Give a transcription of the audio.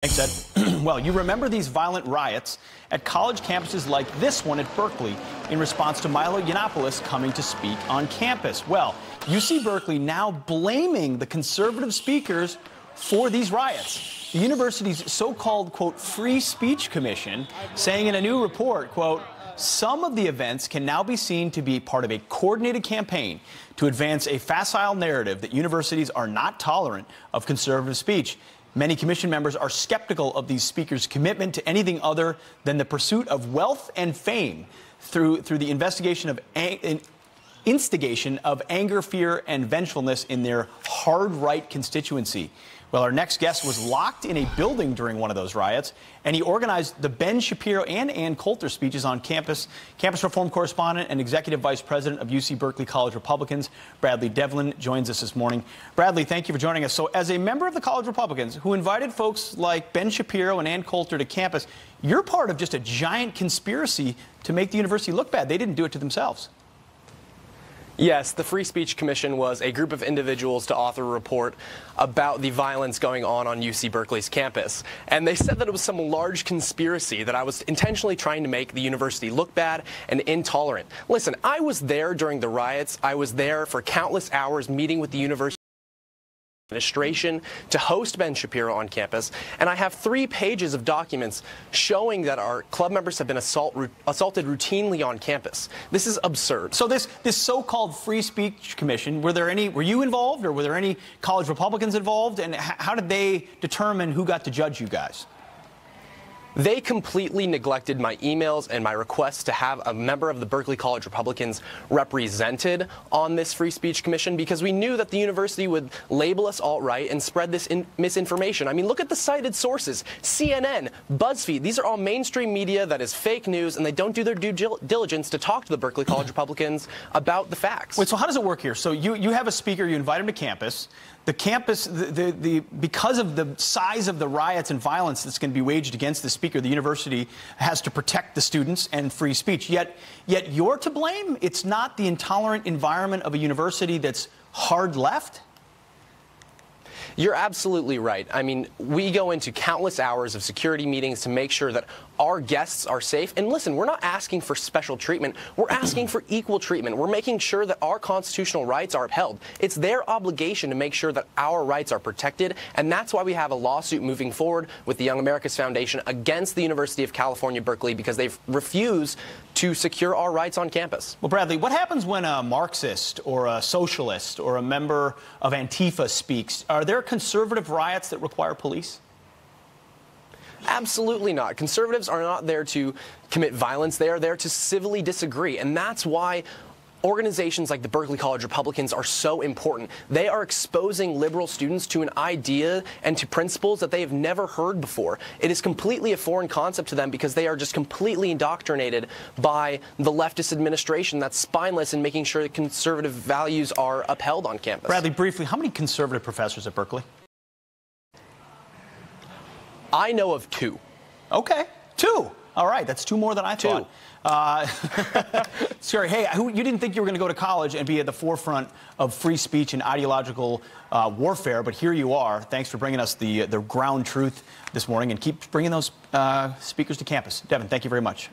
Thanks, Ed. Well, you remember these violent riots at college campuses like this one at Berkeley in response to Milo Yiannopoulos coming to speak on campus. Well, UC Berkeley now blaming the conservative speakers for these riots. The university's so-called, quote, free speech commission saying in a new report, quote, some of the events can now be seen to be part of a coordinated campaign to advance a facile narrative that universities are not tolerant of conservative speech. Many commission members are skeptical of these speakers' commitment to anything other than the pursuit of wealth and fame through the instigation of anger, fear, and vengefulness in their hard-right constituency. Well, our next guest was locked in a building during one of those riots, and he organized the Ben Shapiro and Ann Coulter speeches on campus. Campus Reform correspondent and executive vice president of UC Berkeley College Republicans, Bradley Devlin, joins us this morning. Bradley, thank you for joining us. So as a member of the College Republicans who invited folks like Ben Shapiro and Ann Coulter to campus, you're part of just a giant conspiracy to make the university look bad. They didn't do it to themselves. Yes, the Free Speech Commission was a group of individuals to author a report about the violence going on UC Berkeley's campus. And they said that it was some large conspiracy, that I was intentionally trying to make the university look bad and intolerant. Listen, I was there during the riots. I was there for countless hours meeting with the university administration to host Ben Shapiro on campus, and I have 3 pages of documents showing that our club members have been assaulted routinely on campus. This is absurd. So this so-called Free Speech Commission, were you involved, or were there any college Republicans involved, and how did they determine who got to judge you guys? They completely neglected my emails and my requests to have a member of the Berkeley College Republicans represented on this Free Speech Commission, because we knew that the university would label us alt-right and spread this misinformation. I mean, look at the cited sources. CNN, BuzzFeed, these are all mainstream media that is fake news, and they don't do their due diligence to talk to the Berkeley College Republicans about the facts. Wait, so how does it work here? So you have a speaker, you invite him to campus. The campus, because of the size of the riots and violence that's going to be waged against the speaker, the university has to protect the students and free speech. Yet you're to blame? It's not the intolerant environment of a university that's hard left? You're absolutely right. I mean, we go into countless hours of security meetings to make sure that our guests are safe. And listen, we're not asking for special treatment. We're asking for equal treatment. We're making sure that our constitutional rights are upheld. It's their obligation to make sure that our rights are protected. And that's why we have a lawsuit moving forward with the Young America's Foundation against the University of California, Berkeley, because they've refused to secure our rights on campus. Well, Bradley, what happens when a Marxist or a socialist or a member of Antifa speaks? Are there conservative riots that require police? Absolutely not. Conservatives are not there to commit violence. They are there to civilly disagree. And that's why organizations like the Berkeley College Republicans are so important. They are exposing liberal students to an idea and to principles that they have never heard before. It is completely a foreign concept to them because they are just completely indoctrinated by the leftist administration that's spineless in making sure that conservative values are upheld on campus. Bradley, briefly, how many conservative professors at Berkeley? I know of 2. Okay, 2. All right, that's 2 more than I thought. Sorry, hey, you didn't think you were going to go to college and be at the forefront of free speech and ideological warfare, but here you are. Thanks for bringing us the ground truth this morning, and keep bringing those speakers to campus. Devin, thank you very much.